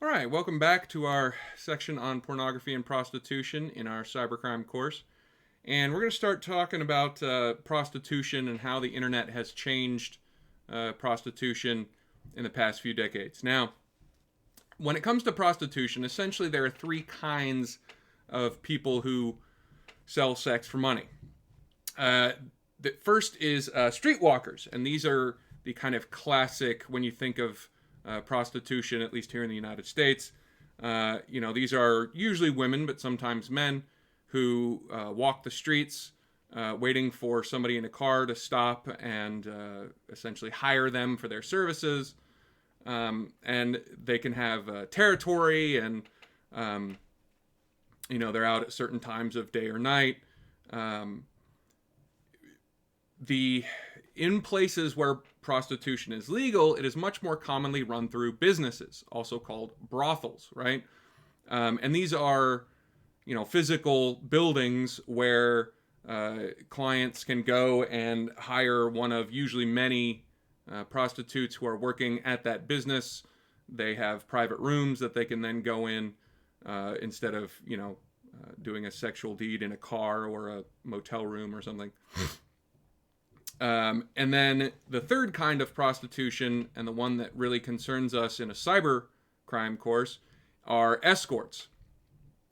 All right, welcome back to our section on pornography and prostitution in our cybercrime course. And we're going to start talking about prostitution and how the internet has changed prostitution in the past few decades. Now, when it comes to prostitution, essentially there are three kinds of people who sell sex for money. Uh, the first is streetwalkers, and these are the kind of classic when you think of prostitution, at least here in the United States. These are usually women, but sometimes men who walk the streets waiting for somebody in a car to stop and essentially hire them for their services. And they can have territory, and they're out at certain times of day or night. The In places where prostitution is legal, it is much more commonly run through businesses, also called brothels, right? And these are, physical buildings where clients can go and hire one of usually many prostitutes who are working at that business. They have private rooms that they can then go in instead of, doing a sexual deed in a car or a motel room or something. And then the third kind of prostitution, and the one that really concerns us in a cyber crime course, are escorts.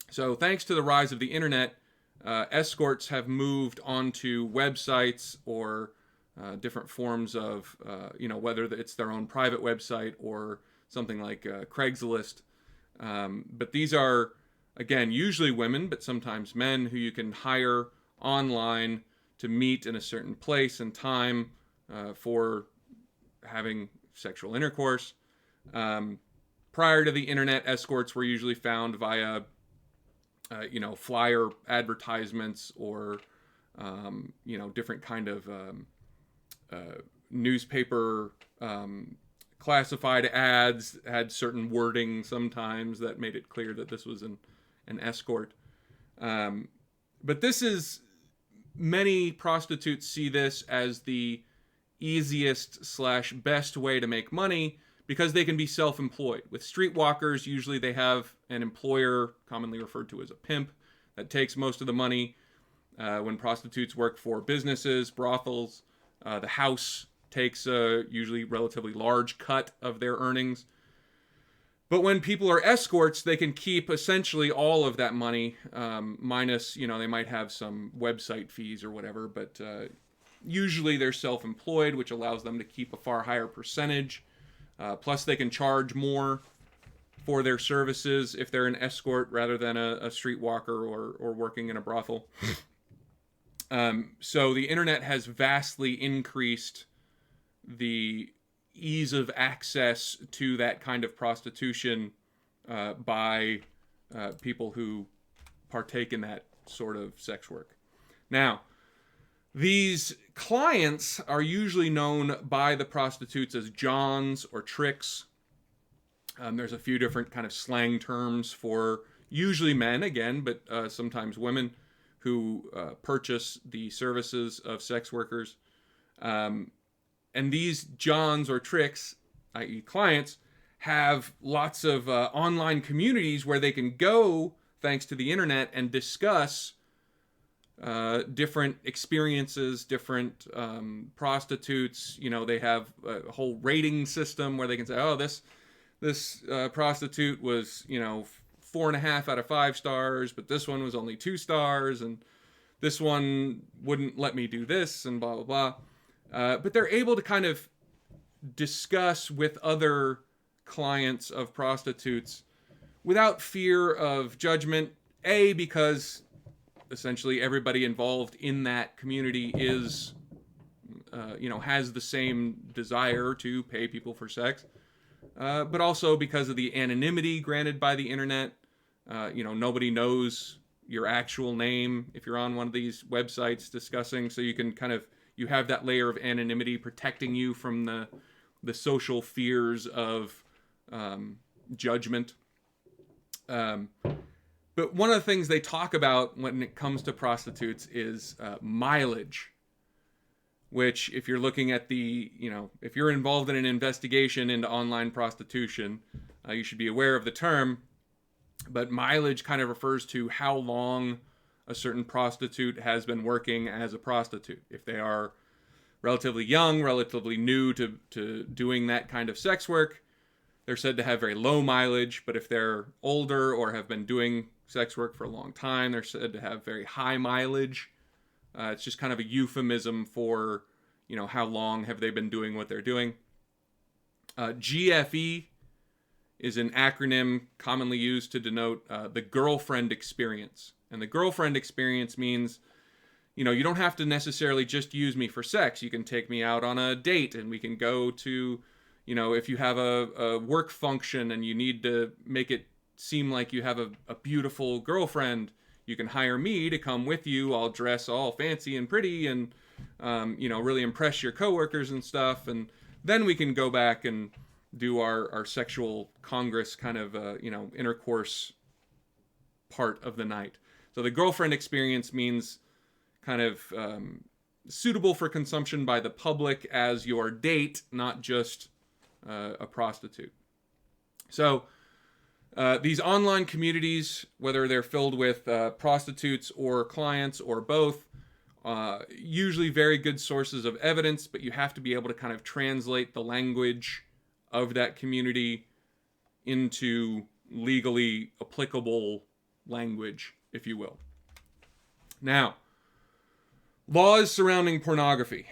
So thanks to the rise of the internet, escorts have moved onto websites or different forms of, whether it's their own private website or something like Craigslist. But these are, again, usually women, but sometimes men who you can hire online to meet in a certain place and time for having sexual intercourse. Prior to the internet, escorts were usually found via, flyer advertisements or, different kind of newspaper classified ads had certain wording sometimes that made it clear that this was an escort. But this is many prostitutes see this as the easiest slash best way to make money because they can be self-employed. With streetwalkers, usually they have an employer, commonly referred to as a pimp, that takes most of the money. When prostitutes work for businesses, brothels, the house takes a usually relatively large cut of their earnings. But when people are escorts, they can keep essentially all of that money, minus, they might have some website fees or whatever, but usually they're self-employed, which allows them to keep a far higher percentage. Plus, they can charge more for their services if they're an escort rather than a streetwalker or working in a brothel. So the internet has vastly increased the ease of access to that kind of prostitution by people who partake in that sort of sex work. Now, these clients are usually known by the prostitutes as Johns or Tricks. There's a few different kind of slang terms for usually men, again, but sometimes women who purchase the services of sex workers. And these Johns or Tricks, i.e. clients, have lots of online communities where they can go, thanks to the internet, and discuss different experiences, different prostitutes. They have a whole rating system where they can say, oh, this prostitute was, 4.5 out of 5 stars, but this one was only 2 stars, and this one wouldn't let me do this, and blah, blah, blah. But they're able to kind of discuss with other clients of prostitutes without fear of judgment. A, because essentially everybody involved in that community is, has the same desire to pay people for sex. But also because of the anonymity granted by the internet. Nobody knows your actual name if you're on one of these websites discussing, so you can you have that layer of anonymity protecting you from the social fears of judgment. But one of the things they talk about when it comes to prostitutes is mileage, which if you're looking at if you're involved in an investigation into online prostitution, you should be aware of the term. But mileage kind of refers to how long a certain prostitute has been working as a prostitute. If they are relatively young, relatively new to doing that kind of sex work, they're said to have very low mileage. But if they're older or have been doing sex work for a long time, they're said to have very high mileage. It's just kind of a euphemism for, how long have they been doing what they're doing. GFE is an acronym commonly used to denote the girlfriend experience. And the girlfriend experience means, you don't have to necessarily just use me for sex. You can take me out on a date and we can go to, if you have a work function and you need to make it seem like you have a beautiful girlfriend, you can hire me to come with you. I'll dress all fancy and pretty and, really impress your coworkers and stuff. And then we can go back and do our sexual congress kind of, intercourse part of the night. So the girlfriend experience means kind of suitable for consumption by the public as your date, not just a prostitute. So these online communities, whether they're filled with prostitutes or clients or both, usually very good sources of evidence, but you have to be able to kind of translate the language of that community into legally applicable language, if you will. Now, laws surrounding pornography.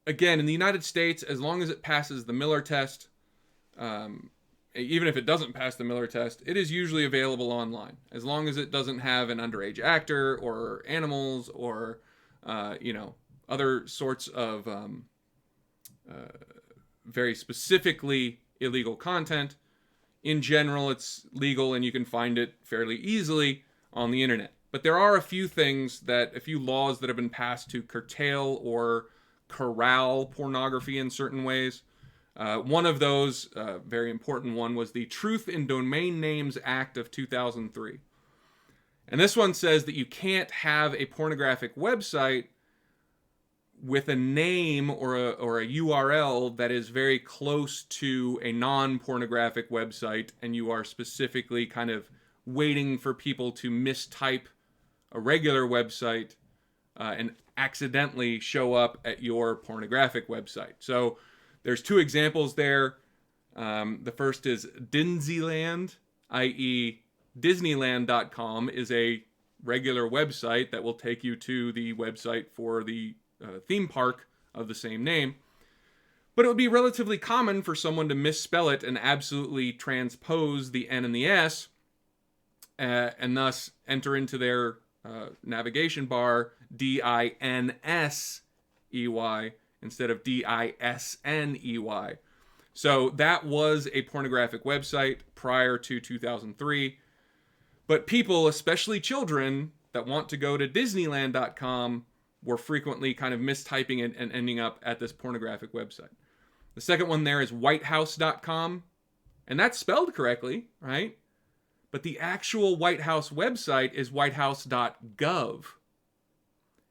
Again, in the United States, as long as it passes the Miller test, even if it doesn't pass the Miller test, it is usually available online, as long as it doesn't have an underage actor or animals or, other sorts of very specifically illegal content. In general, it's legal and you can find it fairly easily on the internet. But there are a few laws that have been passed to curtail or corral pornography in certain ways. One of those, very important one, was the Truth in Domain Names Act of 2003. And this one says that you can't have a pornographic website with a name or a URL that is very close to a non-pornographic website, and you are specifically kind of waiting for people to mistype a regular website and accidentally show up at your pornographic website. So there's two examples there. The first is Disneyland, i.e. Disneyland.com is a regular website that will take you to the website for the theme park of the same name. But it would be relatively common for someone to misspell it and absolutely transpose the N and the S and thus enter into their navigation bar DINSEY instead of DISNEY. So that was a pornographic website prior to 2003. But people, especially children, that want to go to Disneyland.com were frequently kind of mistyping it and ending up at this pornographic website. The second one there is whitehouse.com, and that's spelled correctly, right? But the actual White House website is whitehouse.gov.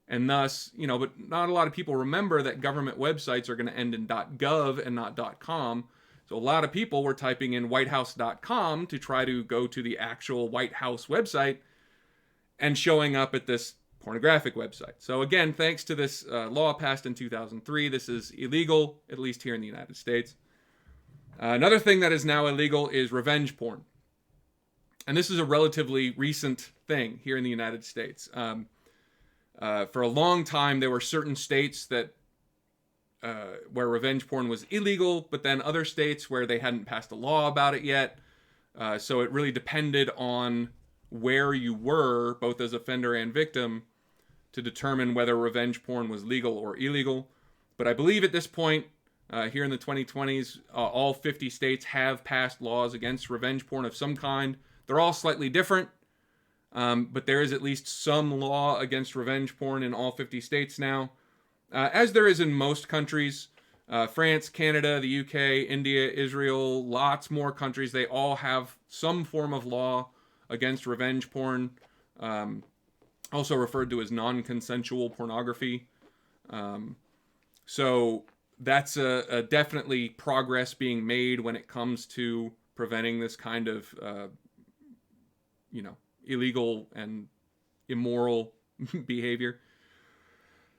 And thus, but not a lot of people remember that government websites are going to end in .gov and not .com. So a lot of people were typing in whitehouse.com to try to go to the actual White House website and showing up at this pornographic website. So again, thanks to this law passed in 2003, this is illegal, at least here in the United States. Another thing that is now illegal is revenge porn. And this is a relatively recent thing here in the United States. For a long time, there were certain states that where revenge porn was illegal, but then other states where they hadn't passed a law about it yet. So it really depended on where you were, both as offender and victim, to determine whether revenge porn was legal or illegal. But I believe at this point, here in the 2020s, all 50 states have passed laws against revenge porn of some kind. They're all slightly different, but there is at least some law against revenge porn in all 50 states now, as there is in most countries. France, Canada, the UK, India, Israel, lots more countries. They all have some form of law against revenge porn, also referred to as non-consensual pornography. So that's a definitely progress being made when it comes to preventing this kind of, illegal and immoral behavior.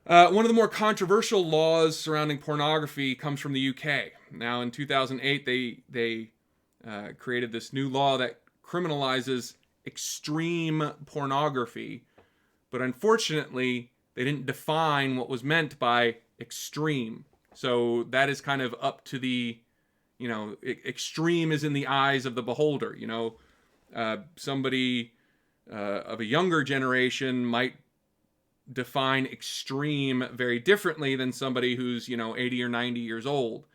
One of the more controversial laws surrounding pornography comes from the UK. Now, in 2008, they created this new law that criminalizes extreme pornography, but unfortunately, they didn't define what was meant by extreme. So that is kind of up to the, extreme is in the eyes of the beholder. Somebody of a younger generation might define extreme very differently than somebody who's 80 or 90 years old.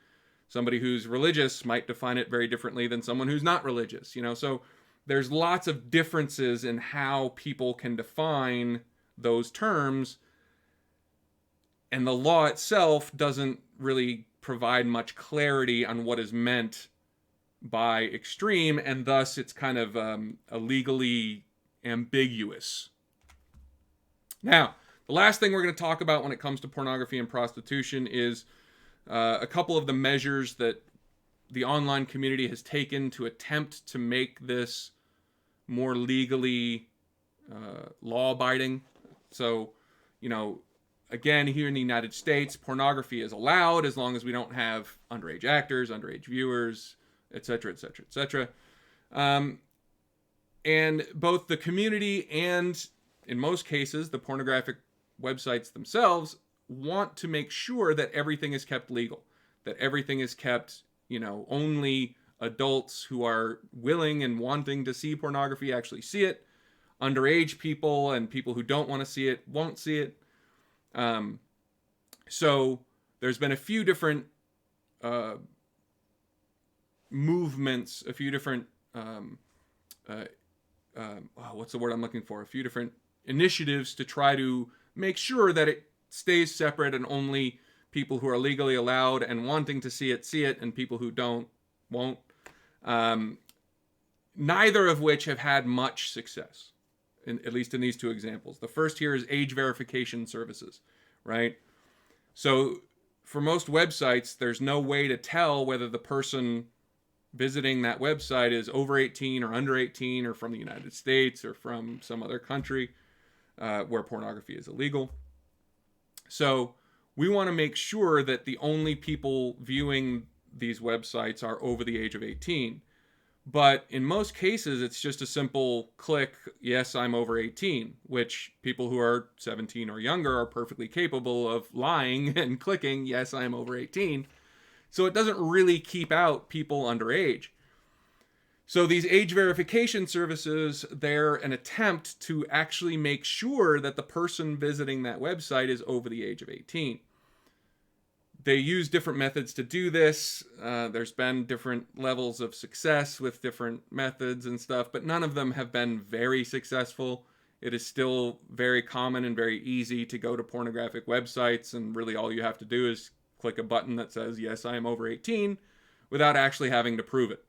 Somebody who's religious might define it very differently than someone who's not religious. So there's lots of differences in how people can define those terms, and the law itself doesn't really provide much clarity on what is meant by extreme, and thus it's kind of a legally ambiguous. Now, the last thing we're going to talk about when it comes to pornography and prostitution is a couple of the measures that the online community has taken to attempt to make this more legally law-abiding. So, again, here in the United States, pornography is allowed as long as we don't have underage actors, underage viewers, etc., etc., etc. And both the community and, in most cases, the pornographic websites themselves want to make sure that everything is kept legal, that everything is kept, only adults who are willing and wanting to see pornography actually see it. Underage people and people who don't want to see it won't see it. So there's been a few different movements, a few different what's the word I'm looking for? A few different initiatives to try to make sure that it stays separate and only people who are legally allowed and wanting to see it, and people who don't won't. Neither of which have had much success, at least in these two examples. The first here is age verification services, right? So for most websites, there's no way to tell whether the person visiting that website is over 18 or under 18 or from the United States or from some other country where pornography is illegal. So we want to make sure that the only people viewing these websites are over the age of 18. But in most cases, it's just a simple click, yes, I'm over 18, which people who are 17 or younger are perfectly capable of lying and clicking, yes, I'm over 18. So it doesn't really keep out people underage. So these age verification services, they're an attempt to actually make sure that the person visiting that website is over the age of 18. They use different methods to do this. There's been different levels of success with different methods and stuff, but none of them have been very successful. It is still very common and very easy to go to pornographic websites, and really all you have to do is click a button that says, yes, I am over 18, without actually having to prove it.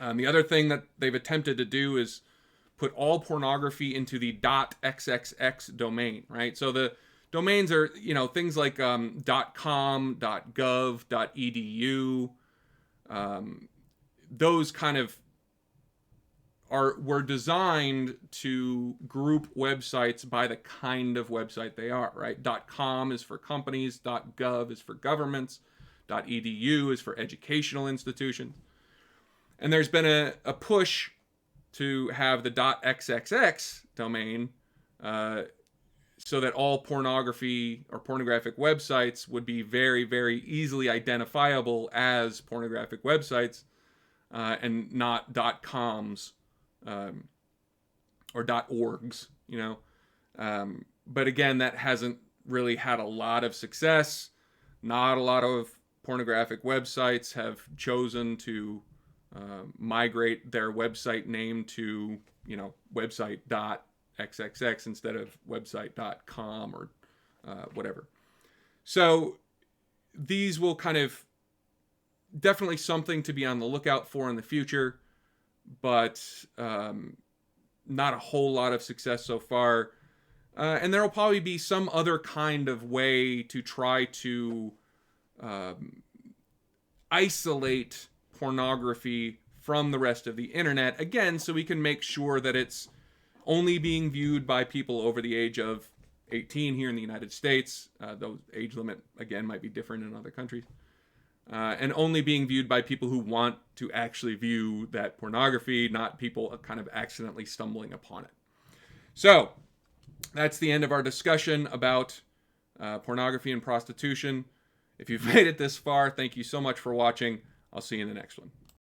The other thing that they've attempted to do is put all pornography into the .xxx domain, right? So the domains are, things like .com, .gov, .edu. Those kind of were designed to group websites by the kind of website they are, right? .com is for companies, .gov is for governments, .edu is for educational institutions. And there's been a push to have the .xxx domain so that all pornography or pornographic websites would be very, very easily identifiable as pornographic websites and not .coms or .orgs, But again, that hasn't really had a lot of success. Not a lot of pornographic websites have chosen to migrate their website name to, website.xxx instead of website.com or whatever. So these will kind of definitely something to be on the lookout for in the future, but not a whole lot of success so far. And there will probably be some other kind of way to try to isolate pornography from the rest of the internet, again, so we can make sure that it's only being viewed by people over the age of 18 here in the United States. Though age limit, again, might be different in other countries. And only being viewed by people who want to actually view that pornography, not people kind of accidentally stumbling upon it. So, that's the end of our discussion about pornography and prostitution. If you've made it this far, thank you so much for watching. I'll see you in the next one.